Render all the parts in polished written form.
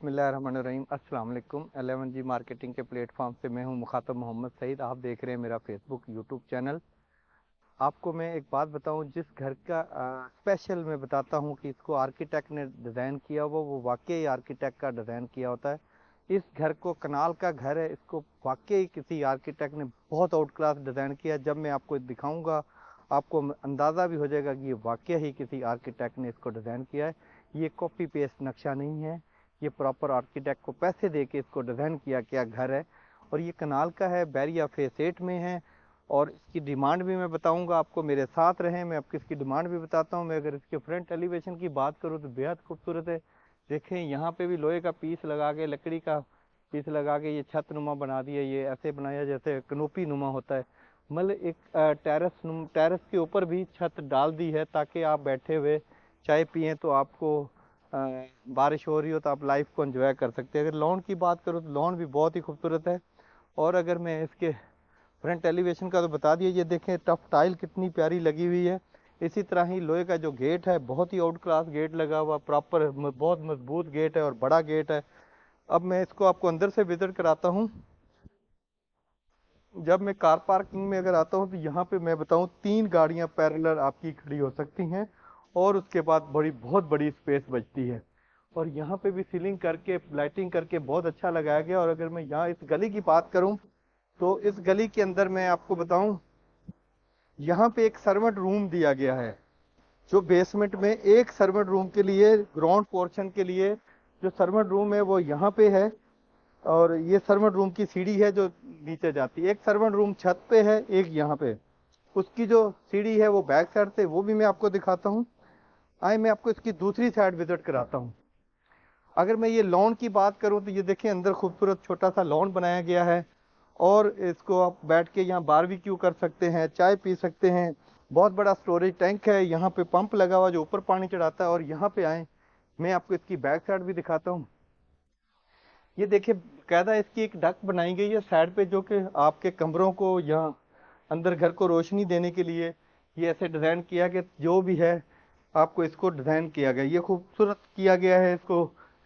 बिस्मिल्लाहिर्रहमानिर्रहीम। अस्सलाम वालेकुम। 11G मार्केटिंग के प्लेटफॉर्म से मैं हूं मुखातब मोहम्मद सईद। आप देख रहे हैं मेरा फेसबुक यूट्यूब चैनल। आपको मैं एक बात बताऊं, जिस घर का स्पेशल मैं बताता हूं कि इसको आर्किटेक्ट ने डिज़ाइन किया हुआ, वो वाकई आर्किटेक्ट का डिज़ाइन किया होता है। इस घर को कनाल का घर है, इसको वाकई किसी आर्किटेक्ट ने बहुत आउट क्लास डिज़ाइन किया। जब मैं आपको दिखाऊंगा आपको अंदाज़ा भी हो जाएगा कि ये वाकई ही किसी आर्किटेक्ट ने इसको डिज़ाइन किया है। ये कॉपी पेस्ट नक्शा नहीं है, ये प्रॉपर आर्किटेक्ट को पैसे दे के इसको डिज़ाइन किया क्या घर है। और ये कनाल का है, बैरिया फेस 8 में है। और इसकी डिमांड भी मैं बताऊंगा आपको, मेरे साथ रहें, मैं आपको इसकी डिमांड भी बताता हूं। मैं अगर इसके फ्रंट एलिवेशन की बात करूं तो बेहद खूबसूरत है। देखें यहाँ पे भी लोहे का पीस लगा के, लकड़ी का पीस लगा के ये छत नुमा बना दिया। ये ऐसे बनाया जैसे कनोपी नुमा होता है। मतलब एक टेरेस के ऊपर भी छत डाल दी है ताकि आप बैठे हुए चाय पिए तो आपको बारिश हो रही हो तो आप लाइफ को एंजॉय कर सकते हैं। अगर लॉन की बात करूँ तो लॉन भी बहुत ही खूबसूरत है। और अगर मैं इसके फ्रंट एलिवेशन का तो बता दिया, ये देखें टफ टाइल कितनी प्यारी लगी हुई है। इसी तरह ही लोहे का जो गेट है बहुत ही आउट क्लास गेट लगा हुआ, प्रॉपर बहुत मजबूत गेट है और बड़ा गेट है। अब मैं इसको आपको अंदर से विजिट कराता हूँ। जब मैं कार पार्किंग में अगर आता हूँ तो यहाँ पे मैं बताऊँ 3 गाड़ियाँ पैरेलल आपकी खड़ी हो सकती हैं और उसके बाद बहुत बड़ी स्पेस बचती है। और यहाँ पे भी सीलिंग करके लाइटिंग करके बहुत अच्छा लगाया गया। और अगर मैं यहाँ इस गली की बात करूँ तो इस गली के अंदर मैं आपको बताऊं, यहाँ पे एक सर्वेंट रूम दिया गया है। जो बेसमेंट में एक सर्वेंट रूम के लिए, ग्राउंड पोर्शन के लिए जो सर्वेंट रूम है वो यहाँ पे है। और ये सर्वेंट रूम की सीढ़ी है जो नीचे जाती है। एक सर्वेंट रूम छत पे है, एक यहाँ पे। उसकी जो सीढ़ी है वो बैक साइड से, वो भी मैं आपको दिखाता हूँ। आए मैं आपको इसकी दूसरी साइड विजिट कराता हूँ। अगर मैं ये लॉन की बात करूँ तो ये देखिए अंदर खूबसूरत छोटा सा लॉन बनाया गया है। और इसको आप बैठ के यहाँ बारबेक्यू कर सकते हैं, चाय पी सकते हैं। बहुत बड़ा स्टोरेज टैंक है, यहाँ पे पंप लगा हुआ जो ऊपर पानी चढ़ाता है। और यहाँ पे आए मैं आपको इसकी बैक साइड भी दिखाता हूँ। ये देखिए कायदा इसकी एक डक बनाई गई है साइड पे, जो कि आपके कमरों को यहाँ अंदर घर को रोशनी देने के लिए ये ऐसे डिज़ाइन किया कि जो भी है आपको इसको डिज़ाइन किया गया, ये खूबसूरत किया गया है। इसको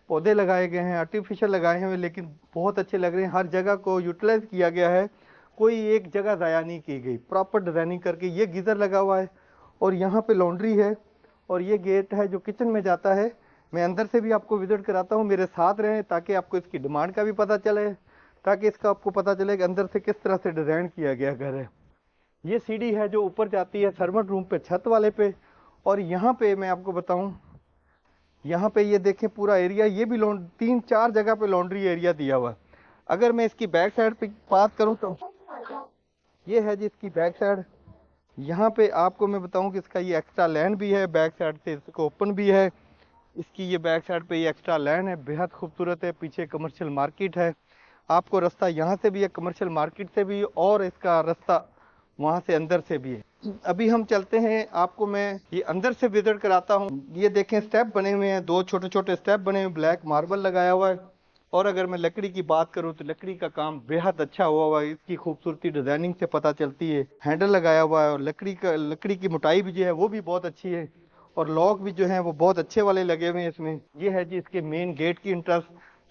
पौधे लगाए गए हैं, आर्टिफिशियल लगाए हैं लेकिन बहुत अच्छे लग रहे हैं। हर जगह को यूटिलाइज किया गया है, कोई एक जगह ज़ाया नहीं की गई, प्रॉपर डिज़ाइनिंग करके। ये गीज़र लगा हुआ है और यहाँ पे लॉन्ड्री है। और ये गेट है जो किचन में जाता है। मैं अंदर से भी आपको विजिट कराता हूँ, मेरे साथ रहें ताकि आपको इसकी डिमांड का भी पता चले, ताकि इसका आपको पता चले कि अंदर से किस तरह से डिज़ाइन किया गया घर है। ये सीढ़ी है जो ऊपर जाती है सर्वेंट रूम पे, छत वाले पे। और यहाँ पे मैं आपको बताऊं, यहाँ पे ये देखें पूरा एरिया, ये भी 3-4 जगह पे लॉन्ड्री एरिया दिया हुआ है। अगर मैं इसकी बैक साइड पे बात करूं तो ये है जी इसकी बैक साइड। यहाँ पे आपको मैं बताऊं कि इसका ये एक्स्ट्रा लैंड भी है, बैक साइड से इसको ओपन भी है। इसकी ये बैक साइड पे ये एक्स्ट्रा लैंड है, बेहद खूबसूरत है। पीछे कमर्शियल मार्केट है, आपको रास्ता यहाँ से भी है, कमर्शियल मार्केट से भी, और इसका रास्ता वहाँ से अंदर से भी है। अभी हम चलते हैं, आपको मैं ये अंदर से विजिट कराता हूँ। ये देखें स्टेप बने हुए हैं, 2 छोटे छोटे स्टेप बने हुए, ब्लैक मार्बल लगाया हुआ है। और अगर मैं लकड़ी की बात करूँ तो लकड़ी का काम बेहद अच्छा हुआ है। इसकी खूबसूरती डिजाइनिंग से पता चलती है। हैंडल लगाया हुआ है और लकड़ी की मोटाई भी जो है वो भी बहुत अच्छी है। और लॉक भी जो है वो बहुत अच्छे वाले लगे हुए हैं इसमें। ये है जी इसके मेन गेट की इंट्रेंस।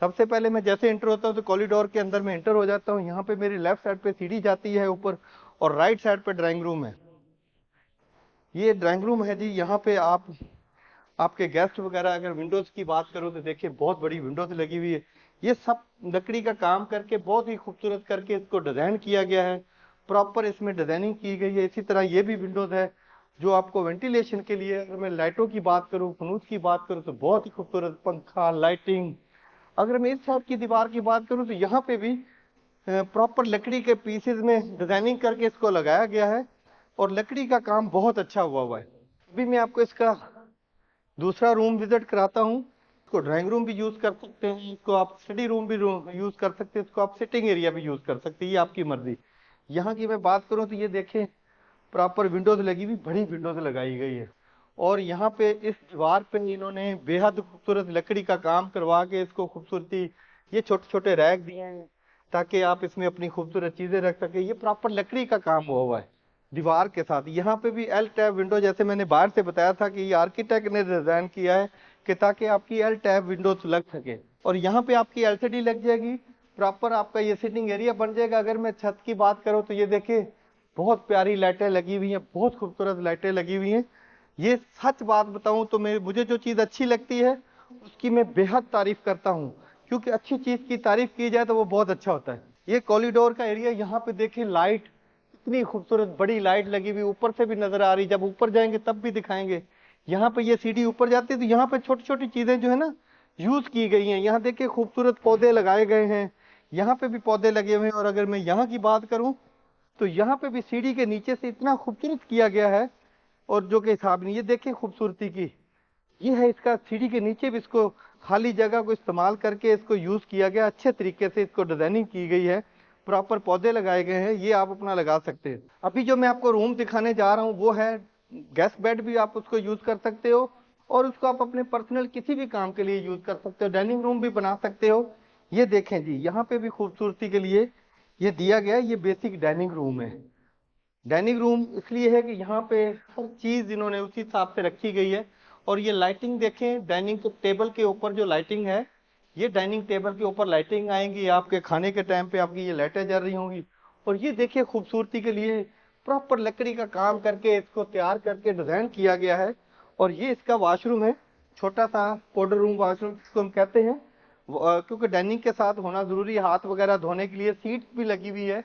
सबसे पहले मैं जैसे एंटर होता हूँ तो कॉरिडोर के अंदर में एंटर हो जाता हूँ। यहाँ पे मेरी लेफ्ट साइड पे सीढ़ी जाती है ऊपर, और राइट साइड पे ड्राइंग रूम है। ये ड्राइंग रूम है जी। यहाँ पे आपके गेस्ट वगैरह, अगर विंडोज की बात करो तो देखिए बहुत बड़ी विंडोज लगी हुई है। ये सब लकड़ी का काम करके बहुत ही खूबसूरत करके इसको डिजाइन किया गया है, प्रॉपर इसमें डिजाइनिंग की गई है। इसी तरह ये भी विंडोज है जो आपको वेंटिलेशन के लिए। अगर मैं लाइटों की बात करूँ, फनूस की बात करूँ तो बहुत ही खूबसूरत पंखा लाइटिंग। अगर मैं इस साइड की दीवार की बात करूँ तो यहाँ पे भी प्रॉपर लकड़ी के पीसेज में डिजाइनिंग करके इसको लगाया गया है और लकड़ी का काम बहुत अच्छा हुआ है। अभी मैं आपको इसका दूसरा रूम विजिट कराता हूँ। इसको ड्राइंग रूम भी यूज कर सकते हैं, इसको आप स्टडी रूम भी यूज कर सकते हैं, इसको आप सिटिंग एरिया भी यूज कर सकते हैं, ये आपकी मर्जी। यहाँ की मैं बात करूँ तो ये देखें प्रॉपर विंडोज लगी हुई, बड़ी विंडोज लगाई गई है। और यहाँ पे इस दीवार पे इन्होंने बेहद खूबसूरत लकड़ी का काम करवा के इसको खूबसूरती, ये छोटे छोटे रैक दिए हैं ताकि आप इसमें अपनी खूबसूरत चीजें रख सके। ये प्रॉपर लकड़ी का काम हुआ है दीवार के साथ। यहाँ पे भी एल टैब विंडो, जैसे मैंने बाहर से बताया था कि ये आर्किटेक्ट ने डिजाइन किया है कि ताकि आपकी एल टैब विंडोज लग सके। और यहाँ पे आपकी एलसीडी लग जाएगी, प्रॉपर आपका ये सिटिंग एरिया बन जाएगा। अगर मैं छत की बात करूँ तो ये देखिए बहुत प्यारी लाइटें लगी हुई हैं, बहुत खूबसूरत लाइटें लगी हुई हैं। ये सच बात बताऊं तो मुझे जो चीज़ अच्छी लगती है उसकी मैं बेहद तारीफ करता हूँ, क्योंकि अच्छी चीज़ की तारीफ की जाए तो वो बहुत अच्छा होता है। ये कॉरिडोर का एरिया, यहाँ पे देखिए लाइट, इतनी खूबसूरत बड़ी लाइट लगी हुई, ऊपर से भी नजर आ रही, जब ऊपर जाएंगे तब भी दिखाएंगे। यहाँ पे ये सीढ़ी ऊपर जाती है तो यहाँ पे छोटी छोटी चीजें जो है ना यूज की गई हैं। यहाँ देखिए खूबसूरत पौधे लगाए गए हैं, यहाँ पे भी पौधे लगे हुए हैं। और अगर मैं यहाँ की बात करूँ तो यहाँ पे भी सीढ़ी के नीचे से इतना खूबसूरत किया गया है, और जो कि हिसाब नहीं। ये देखिए खूबसूरती की, ये है इसका सीढ़ी के नीचे भी इसको खाली जगह को इस्तेमाल करके इसको यूज किया गया, अच्छे तरीके से इसको डिजाइनिंग की गई है, प्रॉपर पौधे लगाए गए हैं, ये आप अपना लगा सकते हैं। अभी जो मैं आपको रूम दिखाने जा रहा हूँ वो है गेस्ट बेड, भी आप उसको यूज कर सकते हो और उसको आप अपने पर्सनल किसी भी काम के लिए यूज कर सकते हो, डाइनिंग रूम भी बना सकते हो। ये देखें जी, यहाँ पे भी खूबसूरती के लिए ये दिया गया है, ये बेसिक डाइनिंग रूम है। डाइनिंग रूम इसलिए है कि यहाँ पे हर चीज इन्होंने उसी हिसाब से रखी गई है। और ये लाइटिंग देखें, डाइनिंग टेबल के ऊपर जो लाइटिंग है, ये डाइनिंग टेबल के ऊपर लाइटिंग आएंगी, आपके खाने के टाइम पे आपकी ये लाइटें जल रही होंगी। और ये देखिए खूबसूरती के लिए प्रॉपर लकड़ी का काम करके इसको तैयार करके डिजाइन किया गया है। और ये इसका वॉशरूम है, छोटा सा पाउडर रूम वॉशरूम जिसको हम कहते हैं। क्योंकि डाइनिंग के साथ होना जरूरी है, हाथ वगैरह धोने के लिए सीट भी लगी हुई है।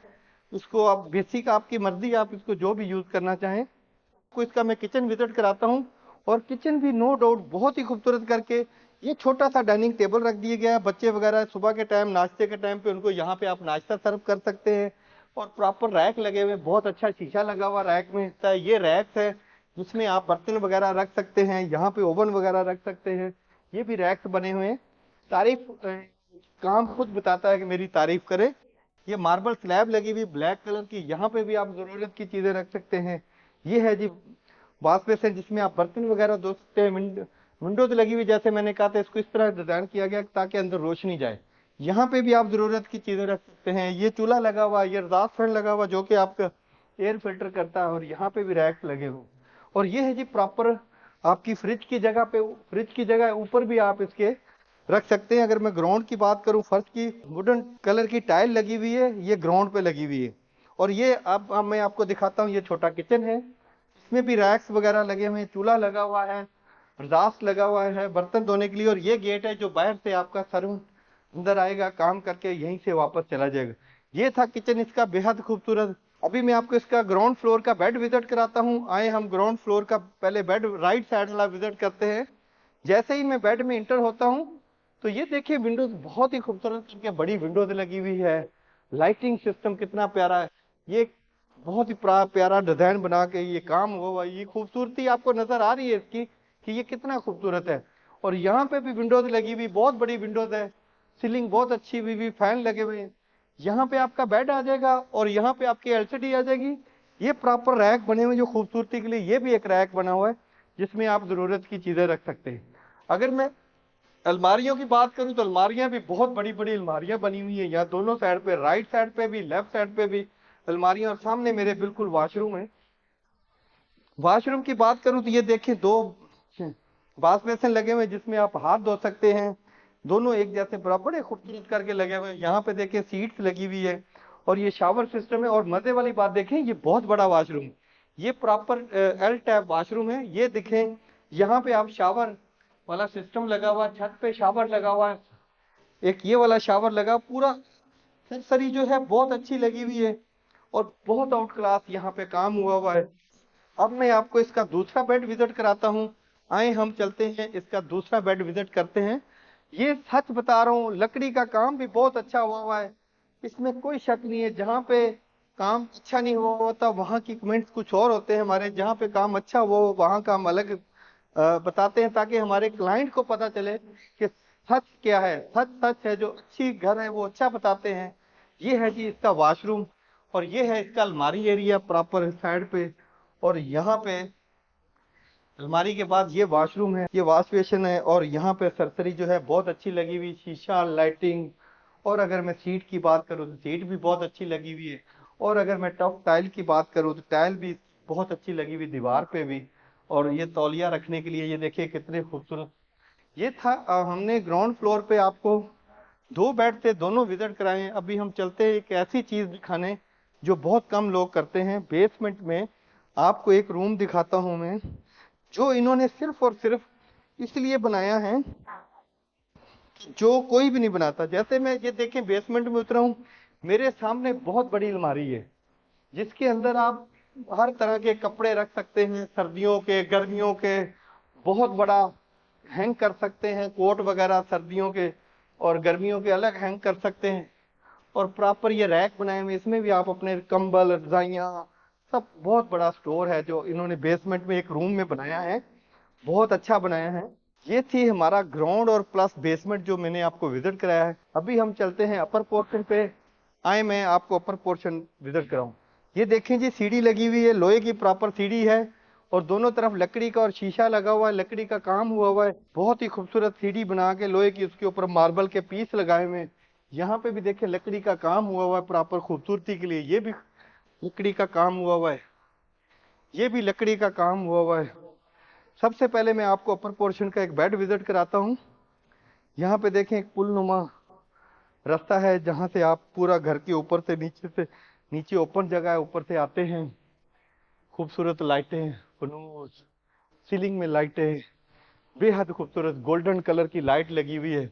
उसको आप बेसिक आपकी मर्जी, आप इसको जो भी यूज करना चाहें। आपको इसका मैं किचन विजिट कराता हूँ। और किचन भी नो डाउट बहुत ही खूबसूरत करके ये छोटा सा डाइनिंग टेबल रख दिया गया है। बच्चे वगैरह सुबह के टाइम नाश्ते के टाइम पे उनको यहाँ पे आप नाश्ता सर्व कर सकते हैं। और प्रॉपर रैक लगे हुए, बहुत अच्छा शीशा लगा हुआ रैक में हिस्सा है। ये रैक है जिसमें आप बर्तन वगैरह रख सकते हैं, यहाँ पे ओवन वगैरह रख सकते हैं। ये भी रैक्स बने हुए हैं। तारीफ काम खुद बताता है कि मेरी तारीफ करे। ये मार्बल स्लैब लगी हुई ब्लैक कलर की, यहाँ पे भी आप जरूरत की चीजें रख सकते हैं। ये है जी वॉश बेसिन जिसमें आप बर्तन वगैरह धो सकते हैं। विंडोज लगी हुई, जैसे मैंने कहा था, इसको इस तरह डिजाइन किया गया ताकि अंदर रोशनी जाए। यहाँ पे भी आप जरूरत की चीजें रख सकते हैं। ये चूल्हा लगा हुआ, ये एग्जॉस्ट फैन लगा हुआ जो कि आपका एयर फिल्टर करता है। और यहाँ पे भी रैक्स लगे हुए। और ये है जी प्रॉपर आपकी फ्रिज की जगह पे, फ्रिज की जगह ऊपर भी आप इसके रख सकते हैं। अगर मैं ग्राउंड की बात करूं, फर्श की वुडन कलर की टाइल लगी हुई है, ये ग्राउंड पे लगी हुई है। और ये अब मैं आपको दिखाता हूँ, ये छोटा किचन है, इसमें भी रैक्स वगैरह लगे हुए हैं, चूल्हा लगा हुआ है, एग्जॉस्ट लगा हुआ है बर्तन धोने के लिए। और ये गेट है जो बाहर से आपका सर्वेंट अंदर आएगा, काम करके यहीं से वापस चला जाएगा। ये था किचन इसका बेहद खूबसूरत। अभी मैं आपको इसका ग्राउंड फ्लोर का बेड विजिट कराता हूँ। आए हम ग्राउंड फ्लोर का पहले बेड राइट साइड वाला विजिट करते हैं। जैसे ही मैं बेड में इंटर होता हूँ तो ये देखिए विंडोज बहुत ही खूबसूरत करके बड़ी विंडोज लगी हुई है। लाइटिंग सिस्टम कितना प्यारा है, ये बहुत ही प्यारा डिजाइन बना के ये काम हुआ। ये खूबसूरती आपको नजर आ रही है इसकी कि ये कितना खूबसूरत है। और यहाँ पे भी विंडोज लगी हुई, बहुत बड़ी विंडोज है, सीलिंग बहुत अच्छी हुई, फैन लगे हुए हैं। यहाँ पे आपका बेड आ जाएगा और यहाँ पे आपकी एलसीडी आ जाएगी। ये प्रॉपर रैक बने हुए जो खूबसूरती के लिए, ये भी एक रैक बना हुआ है जिसमें आप जरूरत की चीजें रख सकते हैं। अगर मैं अलमारियों की बात करूं तो अलमारियां भी बहुत बड़ी बड़ी अलमारियां बनी हुई है, यहाँ दोनों साइड पे, राइट साइड पे भी लेफ्ट साइड पे भी अलमारियां। और सामने मेरे बिल्कुल वॉशरूम है। वॉशरूम की बात करूं तो ये देखिए दो वॉश बेसिन लगे हुए हैं जिसमें आप हाथ धो सकते हैं। दोनों एक जैसे बड़े खूबसूरत करके लगे हुए हैं। यहाँ पे देखिए सीट्स लगी हुई है और ये शावर सिस्टम है। और मजे वाली बात देखें, ये बहुत बड़ा वॉशरूम, ये प्रॉपर एल टाइप वॉशरूम है। ये देखें यहाँ पे आप शावर वाला सिस्टम लगा हुआ, छत पे शावर लगा हुआ है, एक ये वाला शावर लगा, पूरा सरी जो है बहुत अच्छी लगी हुई है। और बहुत आउट क्लास यहाँ पे काम हुआ हुआ है। अब मैं आपको इसका दूसरा बेड विजिट कराता हूँ। आए हम चलते हैं इसका दूसरा बेड विजिट करते हैं। ये सच बता रहा हूँ, लकड़ी का काम भी बहुत अच्छा हुआ है, इसमें कोई शक नहीं है। जहाँ पे काम अच्छा नहीं हुआ होता वहाँ की कमेंट्स कुछ और होते हैं हमारे, जहाँ पे काम अच्छा हुआ वहाँ का हम अलग बताते हैं, ताकि हमारे क्लाइंट को पता चले कि सच क्या है। सच सच है, जो अच्छी घर है वो अच्छा बताते हैं। ये है जी इसका वॉशरूम। और ये है इसका अलमारी एरिया प्रॉपर साइड पे। और यहाँ पे अलमारी के बाद ये वॉशरूम है, ये वॉश बेसिन है। और यहाँ पे सरसरी जो है बहुत अच्छी लगी हुई, शीशा, लाइटिंग। और अगर मैं सीट की बात करूँ तो सीट भी बहुत अच्छी लगी हुई है। और अगर मैं टॉप टाइल की बात करूँ तो टाइल भी बहुत अच्छी लगी हुई दीवार पे भी। और ये तौलिया रखने के लिए ये देखिए कितने खूबसूरत। ये था हमने ग्राउंड फ्लोर पे आपको 2 बेड थे, दोनों विजिट कराए हैं। अभी हम चलते हैं एक ऐसी चीज दिखाने जो बहुत कम लोग करते हैं। बेसमेंट में आपको एक रूम दिखाता हूं मैं, जो इन्होंने सिर्फ और सिर्फ इसलिए बनाया है कि जो कोई भी नहीं बनाता। जैसे मैं ये देखें, बेसमेंट में उतरा हूं, मेरे सामने बहुत बड़ी अलमारी है जिसके अंदर आप हर तरह के कपड़े रख सकते हैं, सर्दियों के, गर्मियों के। बहुत बड़ा हैंग कर सकते हैं, कोट वगैरह सर्दियों के और गर्मियों के अलग हैंग कर सकते हैं। और प्रॉपर ये रैक बनाए हुए, इसमें भी आप अपने कंबल, रजाइयाँ, सब। बहुत बड़ा स्टोर है जो इन्होंने बेसमेंट में एक रूम में बनाया है, बहुत अच्छा बनाया है। ये थी हमारा ग्राउंड और प्लस बेसमेंट जो मैंने आपको विजिट कराया है। अभी हम चलते हैं अपर पोर्शन पे। आए मैं आपको अपर पोर्शन विजिट कराऊं। ये देखें जी, सीढ़ी लगी हुई है, लोहे की प्रॉपर सीढ़ी है और दोनों तरफ लकड़ी का और शीशा लगा हुआ है, लकड़ी का काम हुआ है। बहुत ही खूबसूरत सीढ़ी बना के लोहे की, उसके ऊपर मार्बल के पीस लगाए हुए हैं। यहाँ पे भी देखें लकड़ी का काम हुआ है प्रॉपर खूबसूरती के लिए। ये भी लकड़ी का काम हुआ है, ये भी लकड़ी का काम हुआ है। सबसे पहले मैं आपको अपर पोर्शन का एक बेड विजिट कराता हूँ। यहाँ पे देखें एक पुल नुमा रास्ता है जहाँ से आप पूरा घर के ऊपर से नीचे ओपन जगह है, ऊपर से आते हैं। खूबसूरत लाइटें, फनूस, सीलिंग में लाइटें, बेहद खूबसूरत गोल्डन कलर की लाइट लगी हुई है।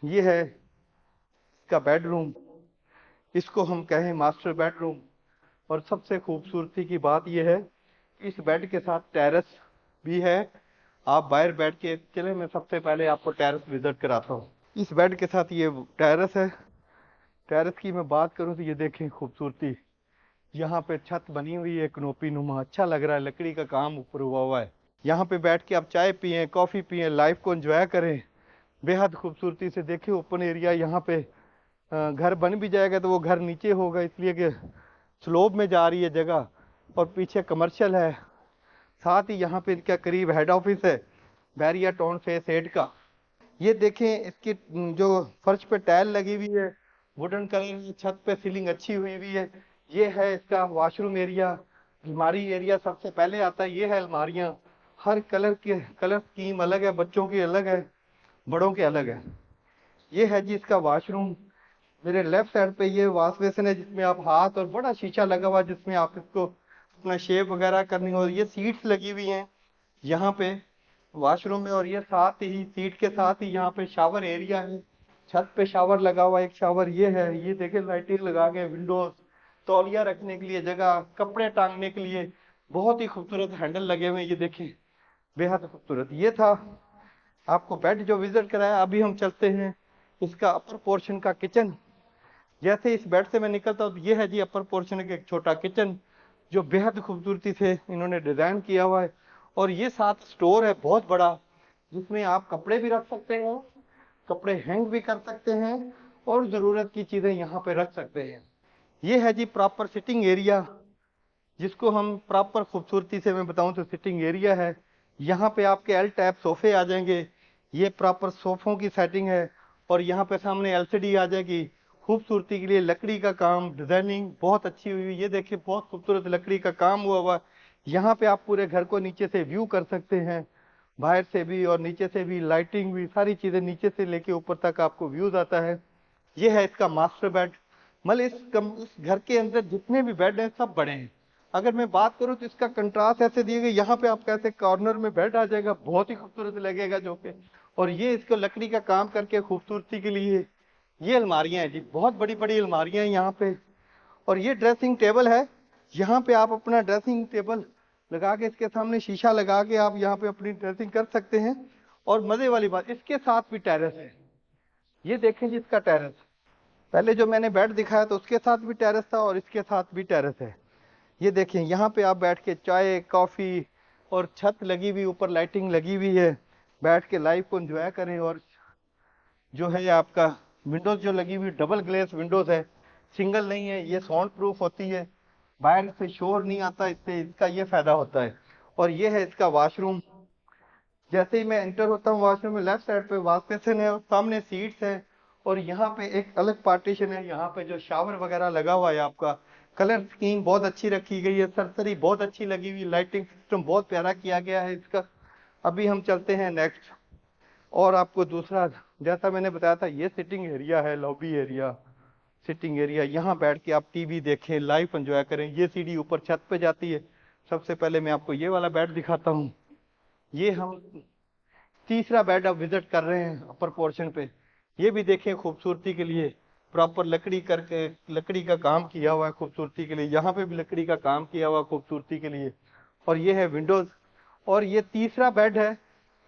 ये है इसका बेडरूम, इसको हम कहें मास्टर बेडरूम। और सबसे खूबसूरती की बात यह है, इस बेड के साथ टेरेस भी है। आप बाहर बैठ के चले, मैं सबसे पहले आपको टेरेस विजिट कराता हूँ। इस बेड के साथ ये टेरेस है। टेरेस की मैं बात करूँ तो ये देखें खूबसूरती, यहाँ पे छत बनी हुई है कनोपी नुमा, अच्छा लग रहा है, लकड़ी का काम ऊपर हुआ है। यहाँ पे बैठ के आप चाय पिए, कॉफी पिए, लाइफ को एंजॉय करें बेहद खूबसूरती से। देखिए ओपन एरिया, यहाँ पे घर बन भी जाएगा तो वो घर नीचे होगा, इसलिए कि स्लोप में जा रही है जगह। और पीछे कमर्शियल है, साथ ही यहाँ पे इनका करीब हेड ऑफिस है बैरिया टाउन फेस 8 का। ये देखें इसकी जो फर्श पे टाइल लगी हुई है, वुडन कलर की, छत पे सीलिंग अच्छी हुई हुई है। ये है इसका वॉशरूम एरिया। अलमारी एरिया सबसे पहले आता है। ये है अलमारियाँ, हर कलर के कलर स्कीम अलग है, बच्चों की अलग है, बड़ों के अलग है। ये है जी इसका वॉशरूम। मेरे लेफ्ट साइड पे ये वॉश बेसिन है जिसमें आप हाथ, और बड़ा शीशा लगा हुआ जिसमें आप इसको अपना शेव वगैरह करनी हो। ये सीट्स लगी हुई हैं यहाँ पे वॉशरूम में, और ये साथ ही सीट के साथ ही यहाँ पे शावर एरिया है। छत पे शावर लगा हुआ, एक शावर ये है। ये देखे लाइटिंग लगा के, विंडोज, तौलिया रखने के लिए जगह, कपड़े टांगने के लिए बहुत ही खूबसूरत हैंडल लगे हुए हैं। ये देखें बेहद खूबसूरत। ये था आपको बेड जो विजिट कराया। अभी हम चलते हैं इसका अपर पोर्शन का किचन। जैसे इस बेड से मैं निकलता हूँ, ये है जी अपर पोर्शन का एक छोटा किचन जो बेहद खूबसूरती से इन्होंने डिजाइन किया हुआ है। और ये साथ स्टोर है बहुत बड़ा, जिसमें आप कपड़े भी रख सकते हैं, कपड़े हैंग भी कर सकते हैं और जरूरत की चीजें यहाँ पे रख सकते हैं। ये है जी प्रॉपर सिटिंग एरिया, जिसको हम प्रॉपर खूबसूरती से मैं बताऊं तो सिटिंग एरिया है। यहाँ पे आपके एल टाइप सोफे आ जाएंगे, ये प्रॉपर सोफों की सेटिंग है। और यहाँ पे सामने एलसीडी आ जाएगी खूबसूरती के लिए। लकड़ी का काम, डिजाइनिंग बहुत अच्छी हुई है। ये देखिए बहुत खूबसूरत लकड़ी का काम हुआ। यहाँ पे आप पूरे घर को नीचे से व्यू कर सकते हैं, बाहर से भी और नीचे से भी, लाइटिंग भी, सारी चीजें नीचे से लेके ऊपर तक आपको व्यूज आता है। ये है इसका मास्टर बेड। मतलब इस घर के अंदर जितने भी बेड हैं सब बड़े हैं। अगर मैं बात करूं तो इसका कंट्रास्ट ऐसे दिए गए, यहाँ पे आप कैसे कॉर्नर में बेड आ जाएगा, बहुत ही खूबसूरत लगेगा जो कि। और ये इसको लकड़ी का काम करके खूबसूरती के लिए ये अलमारियां हैं जी, बहुत बड़ी बड़ी अलमारियां हैं यहाँ पे। और ये ड्रेसिंग टेबल है, यहाँ पे आप अपना ड्रेसिंग टेबल लगा के, इसके सामने शीशा लगा के आप यहाँ पे अपनी ड्रेसिंग कर सकते हैं। और मजे वाली बात, इसके साथ भी टेरेस है। ये देखें जी इसका टेरेस, पहले जो मैंने बेड दिखाया तो उसके साथ भी टेरेस था और इसके साथ भी टेरेस है। ये देखें यहाँ पे आप बैठ के चाय, कॉफी, और छत लगी हुई, ऊपर लाइटिंग लगी हुई है, बैठ के लाइफ को एंजॉय करें। और जो है आपका विंडोज जो लगी हुई, डबल ग्लेस विंडोज है, सिंगल नहीं है। ये साउंड प्रूफ होती है, बाहर से शोर नहीं आता, इससे इसका ये फायदा होता है। और ये है इसका वॉशरूम। जैसे ही मैं एंटर होता हूँ वॉशरूम में, लेफ्ट साइड पे वॉश बेसिन है और सामने सीट्स है। और यहाँ पे एक अलग पार्टीशन है, यहाँ पे जो शावर वगैरह लगा हुआ है आपका। कलर स्कीम बहुत अच्छी रखी गई है, सरसरी बहुत अच्छी लगी हुई, लाइटिंग सिस्टम बहुत प्यारा किया गया है इसका। अभी हम चलते हैं नेक्स्ट। और आपको दूसरा, जैसा मैंने बताया था, ये सिटिंग एरिया है, लॉबी एरिया, सिटिंग एरिया। यहाँ बैठ के आप टीवी देखें, लाइव एंजॉय करें। ये सीढ़ी ऊपर छत पे जाती है। सबसे पहले मैं आपको ये वाला बेड दिखाता हूँ। ये हम तीसरा बेड अब विजिट कर रहे हैं अपर पोर्शन पे। ये भी देखें खूबसूरती के लिए, प्रॉपर लकड़ी करके, लकड़ी का काम किया हुआ है खूबसूरती के लिए। यहाँ पे भी लकड़ी का काम किया हुआ है खूबसूरती के लिए। और ये है विंडोज। और ये तीसरा बेड है,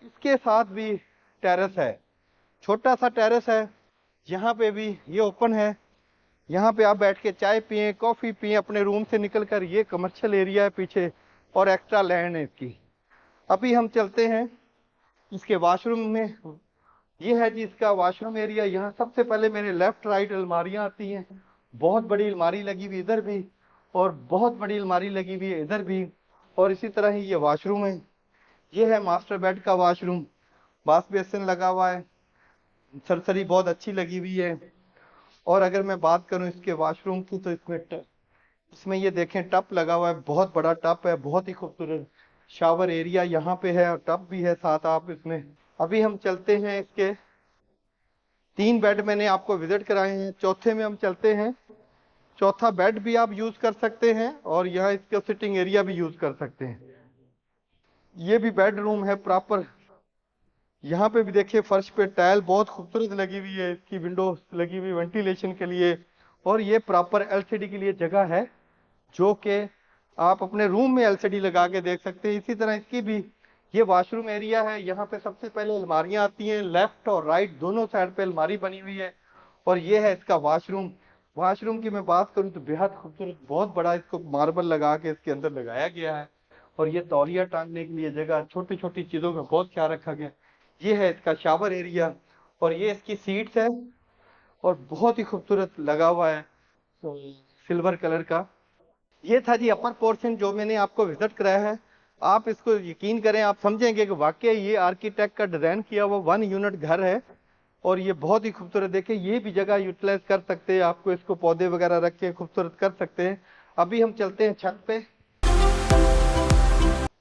इसके साथ भी टेरेस है, छोटा सा टेरेस है। यहाँ पे भी ये ओपन है। यहाँ पे आप बैठ के चाय पिए, कॉफी पिए अपने रूम से निकलकर। ये कमर्शियल एरिया है पीछे और एक्स्ट्रा लैंड है इसकी। अभी हम चलते हैं इसके वॉशरूम में। ये है जी इसका वॉशरूम एरिया। यहाँ सबसे पहले मेरे लेफ्ट राइट अलमारियाँ आती हैं। बहुत बड़ी अलमारी लगी हुई इधर भी, और बहुत बड़ी अलमारी लगी हुई है इधर भी। और इसी तरह ही ये वॉशरूम है। ये है मास्टर बेड का वॉशरूम। वॉश बेसिन लगा हुआ है, सरसरी बहुत अच्छी लगी हुई है। और अगर मैं बात करूं इसके वॉशरूम की, तो इसमें ये देखें टब लगा हुआ है, बहुत बड़ा टब है, बहुत ही खूबसूरत। शावर एरिया यहाँ पे है और टब भी है साथ आप इसमें। अभी हम चलते हैं इसके, 3 बेड मैंने आपको विजिट कराए हैं, चौथे में हम चलते हैं। चौथा बेड भी आप यूज कर सकते हैं और यहाँ इसका सिटिंग एरिया भी यूज कर सकते हैं। ये भी बेडरूम है प्रॉपर। यहाँ पे भी देखिए फर्श पे टाइल बहुत खूबसूरत लगी हुई है, इसकी विंडो लगी हुई वेंटिलेशन के लिए। और ये प्रॉपर एलसीडी के लिए जगह है, जो कि आप अपने रूम में एलसीडी लगा के देख सकते हैं। इसी तरह इसकी भी ये वॉशरूम एरिया है। यहाँ पे सबसे पहले अलमारियाँ आती हैं, लेफ्ट और राइट दोनों साइड पे अलमारी बनी हुई है। और ये है इसका वॉशरूम। वॉशरूम की मैं बात करूँ तो बेहद खूबसूरत, बहुत बड़ा इसको मार्बल लगा के इसके अंदर लगाया गया है। और ये तौलिया टांगने के लिए जगह, छोटी छोटी चीजों का बहुत ख्याल रखा गया। ये है इसका शावर एरिया और ये इसकी सीट्स है, और बहुत ही खूबसूरत लगा हुआ है सिल्वर कलर का। ये था जी अपर पोर्शन जो मैंने आपको विजिट कराया है। आप इसको यकीन करें, आप समझेंगे कि वाकई ये आर्किटेक्ट का डिजाइन किया हुआ 1 यूनिट घर है। और ये बहुत ही खूबसूरत, देखिए ये भी जगह यूटिलाइज कर सकते हैं, आपको इसको पौधे वगैरह रख के खूबसूरत कर सकते हैं। अभी हम चलते हैं छत पे।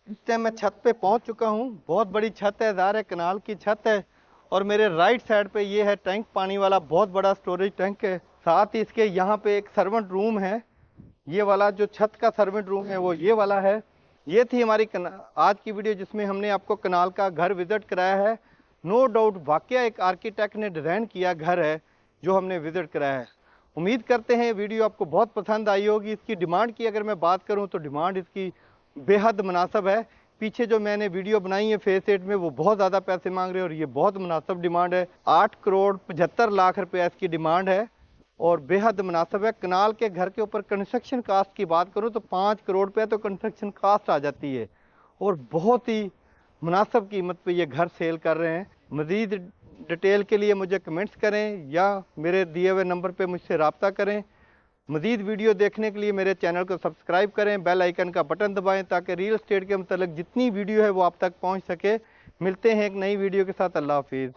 इस टाइम मैं छत पे पहुंच चुका हूं। बहुत बड़ी छत है, ज़ाहिर है कनाल की छत है। और मेरे राइट साइड पे ये है टैंक, पानी वाला बहुत बड़ा स्टोरेज टैंक है। साथ ही इसके यहाँ पे एक सर्वेंट रूम है। ये वाला जो छत का सर्वेंट रूम है वो ये वाला है। ये थी हमारी आज की वीडियो, जिसमें हमने आपको कनाल का घर विजिट कराया है। नो डाउट वाकई एक आर्किटेक्ट ने डिज़ाइन किया घर है जो हमने विजिट कराया है। उम्मीद करते हैं वीडियो आपको बहुत पसंद आई होगी। इसकी डिमांड की अगर मैं बात करूं तो डिमांड इसकी बेहद मुनासिब है। पीछे जो मैंने वीडियो बनाई है फेस 8 में, वो बहुत ज़्यादा पैसे मांग रहे हैं और ये बहुत मुनासिब डिमांड है। 8 करोड़ 75 लाख रुपये इसकी डिमांड है और बेहद मुनासिब है। कनाल के घर के ऊपर कंस्ट्रक्शन कास्ट की बात करूं तो 5 करोड़ रुपये तो कंस्ट्रक्शन कास्ट आ जाती है, और बहुत ही मुनासिब कीमत पे ये घर सेल कर रहे हैं। मज़ीद डिटेल के लिए मुझे कमेंट्स करें या मेरे दिए हुए नंबर पे मुझसे रब्ता करें। मज़ीद वीडियो देखने के लिए मेरे चैनल को सब्सक्राइब करें, बेल आइकन का बटन दबाएं ताकि रियल एस्टेट के मतलब जितनी वीडियो है वो आप तक पहुंच सके। मिलते हैं एक नई वीडियो के साथ। अल्लाह हाफिज़।